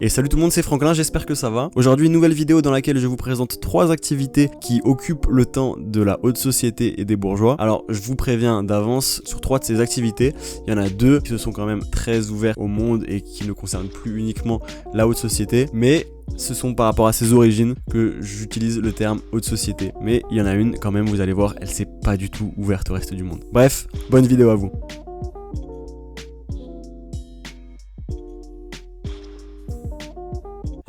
Et salut tout le monde, c'est Franklin, j'espère que ça va. Aujourd'hui, une nouvelle vidéo dans laquelle je vous présente 3 activités qui occupent le temps de la haute société et des bourgeois. Alors, je vous préviens d'avance, sur 3 de ces activités, il y en a 2 qui se sont quand même très ouverts au monde et qui ne concernent plus uniquement la haute société, mais ce sont par rapport à ses origines que j'utilise le terme haute société. Mais il y en a une quand même, vous allez voir, elle s'est pas du tout ouverte au reste du monde. Bref, bonne vidéo à vous.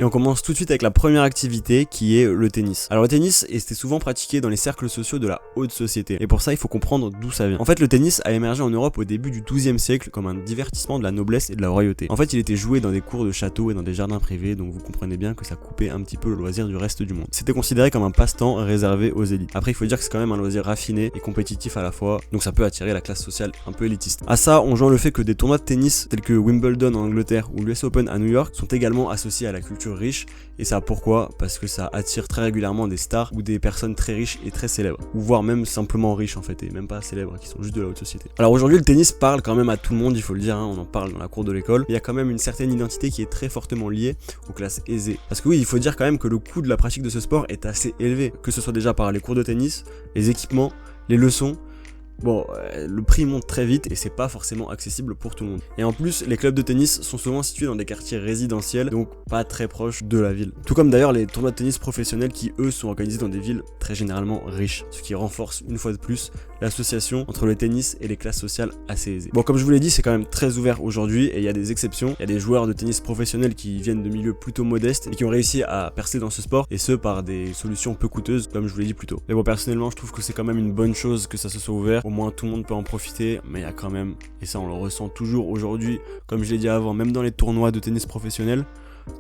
Et on commence tout de suite avec la première activité qui est le tennis. Alors le tennis était souvent pratiqué dans les cercles sociaux de la haute société. Et pour ça, il faut comprendre d'où ça vient. En fait, le tennis a émergé en Europe au début du XIIe siècle comme un divertissement de la noblesse et de la royauté. En fait, il était joué dans des cours de châteaux et dans des jardins privés, donc vous comprenez bien que ça coupait un petit peu le loisir du reste du monde. C'était considéré comme un passe-temps réservé aux élites. Après, il faut dire que c'est quand même un loisir raffiné et compétitif à la fois, donc ça peut attirer la classe sociale un peu élitiste. À ça, on joint le fait que des tournois de tennis tels que Wimbledon en Angleterre ou l'US Open à New York sont également associés à la culture riche. Et ça pourquoi? Parce que ça attire très régulièrement des stars ou des personnes très riches et très célèbres, ou voire même simplement riches en fait, et même pas célèbres, qui sont juste de la haute société. Alors aujourd'hui le tennis parle quand même à tout le monde, il faut le dire, on en parle dans la cour de l'école. Il y a quand même une certaine identité qui est très fortement liée aux classes aisées. Parce que oui, il faut dire quand même que le coût de la pratique de ce sport est assez élevé, que ce soit déjà par les cours de tennis, les équipements, les leçons. Bon, le prix monte très vite et c'est pas forcément accessible pour tout le monde. Et en plus, les clubs de tennis sont souvent situés dans des quartiers résidentiels, donc pas très proches de la ville. Tout comme d'ailleurs les tournois de tennis professionnels qui, eux, sont organisés dans des villes très généralement riches, ce qui renforce une fois de plus l'association entre le tennis et les classes sociales assez aisées. Bon, comme je vous l'ai dit, c'est quand même très ouvert aujourd'hui et il y a des exceptions. Il y a des joueurs de tennis professionnels qui viennent de milieux plutôt modestes et qui ont réussi à percer dans ce sport, et ce par des solutions peu coûteuses, comme je vous l'ai dit plus tôt. Mais bon, personnellement, je trouve que c'est quand même une bonne chose que ça se soit ouvert. Au moins tout le monde peut en profiter, mais il y a quand même, et ça on le ressent toujours aujourd'hui, comme je l'ai dit avant, même dans les tournois de tennis professionnels,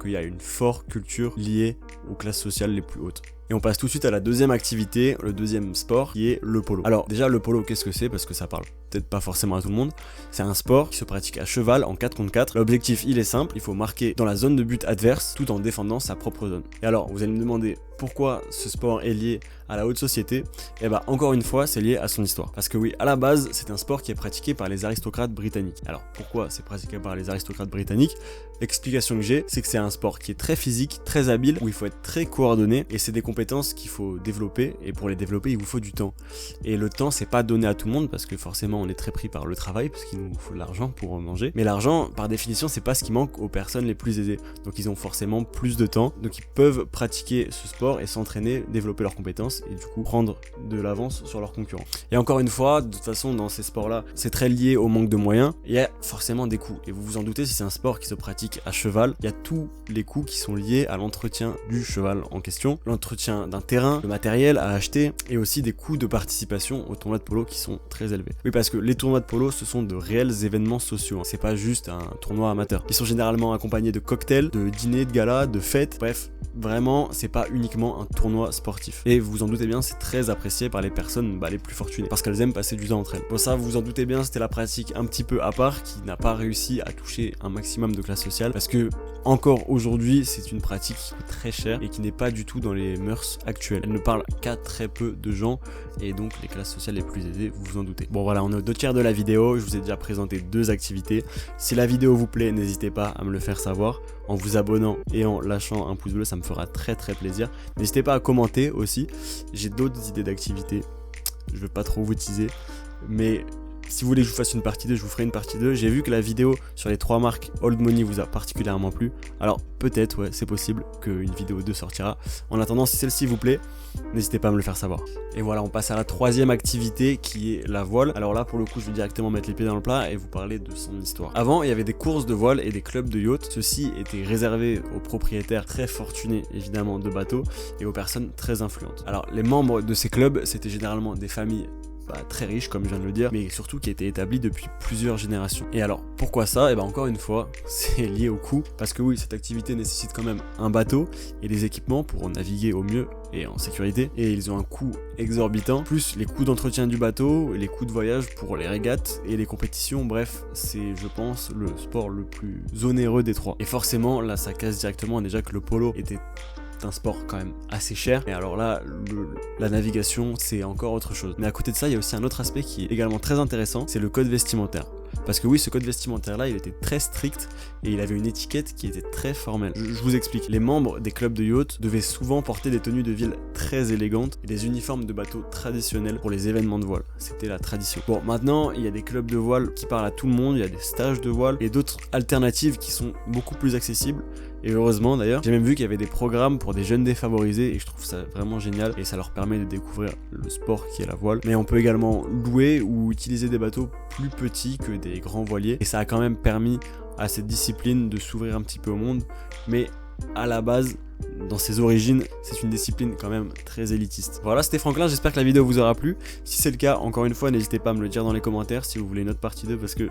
qu'il y a une forte culture liée aux classes sociales les plus hautes. Et on passe tout de suite à la deuxième activité, le deuxième sport, qui est le polo. Alors déjà le polo, qu'est-ce que c'est? Parce que ça parle peut-être pas forcément à tout le monde. C'est un sport qui se pratique à cheval en 4 contre 4. L'objectif il est simple, il faut marquer dans la zone de but adverse tout en défendant sa propre zone. Et alors vous allez me demander pourquoi ce sport est lié à la haute société? Et bah encore une fois c'est lié à son histoire. Parce que oui, à la base c'est un sport qui est pratiqué par les aristocrates britanniques. Alors pourquoi c'est pratiqué par les aristocrates britanniques? L'explication que j'ai, c'est que c'est un sport qui est très physique, très habile, où il faut être très coordonné, et c'est des compétences qu'il faut développer, et pour les développer il vous faut du temps. Et le temps c'est pas donné à tout le monde, parce que forcément on est très pris par le travail, parce qu'il nous faut de l'argent pour manger. Mais l'argent par définition c'est pas ce qui manque aux personnes les plus aisées. Donc ils ont forcément plus de temps, donc ils peuvent pratiquer ce sport et s'entraîner, développer leurs compétences et du coup prendre de l'avance sur leurs concurrents. Et encore une fois, de toute façon dans ces sports là, c'est très lié au manque de moyens, il y a forcément des coûts. Et vous vous en doutez, si c'est un sport qui se pratique à cheval, il y a tous les coûts qui sont liés à l'entretien du cheval en question, l'entretien d'un terrain, le matériel à acheter et aussi des coûts de participation aux tournois de polo qui sont très élevés. Oui, parce que les tournois de polo ce sont de réels événements sociaux, c'est pas juste un tournoi amateur. Ils sont généralement accompagnés de cocktails, de dîners, de galas, de fêtes, bref, vraiment c'est pas uniquement un tournoi sportif. Et vous vous en doutez bien, c'est très apprécié par les personnes les plus fortunées parce qu'elles aiment passer du temps entre elles. Pour ça, vous vous en doutez bien, c'était la pratique un petit peu à part qui n'a pas réussi à toucher un maximum de classe sociale parce que encore aujourd'hui c'est une pratique qui coûte très cher et qui n'est pas du tout dans les mœurs actuelles. Elle ne parle qu'à très peu de gens et donc les classes sociales les plus aisées, vous vous en doutez. Bon voilà, on est aux 2/3 de la vidéo, je vous ai déjà présenté 2 activités. Si la vidéo vous plaît, n'hésitez pas à me le faire savoir en vous abonnant et en lâchant un pouce bleu, ça me fera très plaisir. N'hésitez pas à commenter aussi, j'ai d'autres idées d'activités, je veux pas trop vous teaser, mais si vous voulez que je vous fasse une partie 2, je vous ferai une partie 2. J'ai vu que la vidéo sur les 3 marques Old Money vous a particulièrement plu. Alors peut-être, ouais, c'est possible qu'une vidéo 2 sortira. En attendant, si celle-ci vous plaît, n'hésitez pas à me le faire savoir. Et voilà, on passe à la troisième activité qui est la voile. Alors là, pour le coup, je vais directement mettre les pieds dans le plat et vous parler de son histoire. Avant, il y avait des courses de voile et des clubs de yacht. Ceux-ci étaient réservés aux propriétaires très fortunés, évidemment, de bateaux et aux personnes très influentes. Alors, les membres de ces clubs, c'était généralement des familles très riches comme je viens de le dire, mais surtout qui étaient établis depuis plusieurs générations. Et alors pourquoi ça? Et encore une fois, c'est lié au coût, parce que oui, cette activité nécessite quand même un bateau et des équipements pour naviguer au mieux et en sécurité, et ils ont un coût exorbitant, plus les coûts d'entretien du bateau, les coûts de voyage pour les régates et les compétitions. Bref, c'est, je pense, le sport le plus onéreux des 3. Et forcément là ça casse directement déjà que le polo était un sport quand même assez cher, et alors là la navigation c'est encore autre chose. Mais à côté de ça, il y a aussi un autre aspect qui est également très intéressant, c'est le code vestimentaire. Parce que oui, ce code vestimentaire là, il était très strict et il avait une étiquette qui était très formelle. Je vous explique. Les membres des clubs de yacht devaient souvent porter des tenues de ville très élégantes et des uniformes de bateau traditionnels pour les événements de voile. C'était la tradition. Bon, maintenant, il y a des clubs de voile qui parlent à tout le monde, il y a des stages de voile et d'autres alternatives qui sont beaucoup plus accessibles. Et heureusement d'ailleurs, j'ai même vu qu'il y avait des programmes pour des jeunes défavorisés et je trouve ça vraiment génial et ça leur permet de découvrir le sport qui est la voile. Mais on peut également louer ou utiliser des bateaux plus petits que des grands voiliers et ça a quand même permis à cette discipline de s'ouvrir un petit peu au monde. Mais à la base, dans ses origines, c'est une discipline quand même très élitiste. Voilà, c'était Franklin, j'espère que la vidéo vous aura plu. Si c'est le cas, encore une fois, n'hésitez pas à me le dire dans les commentaires si vous voulez une autre partie 2 parce que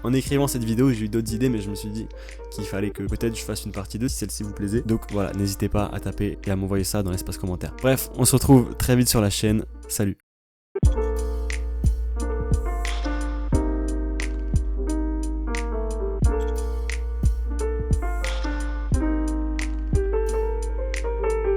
en écrivant cette vidéo, j'ai eu d'autres idées, mais je me suis dit qu'il fallait que peut-être je fasse une partie 2 si celle-ci vous plaisait. Donc voilà, n'hésitez pas à taper et à m'envoyer ça dans l'espace commentaire. Bref, on se retrouve très vite sur la chaîne. Salut!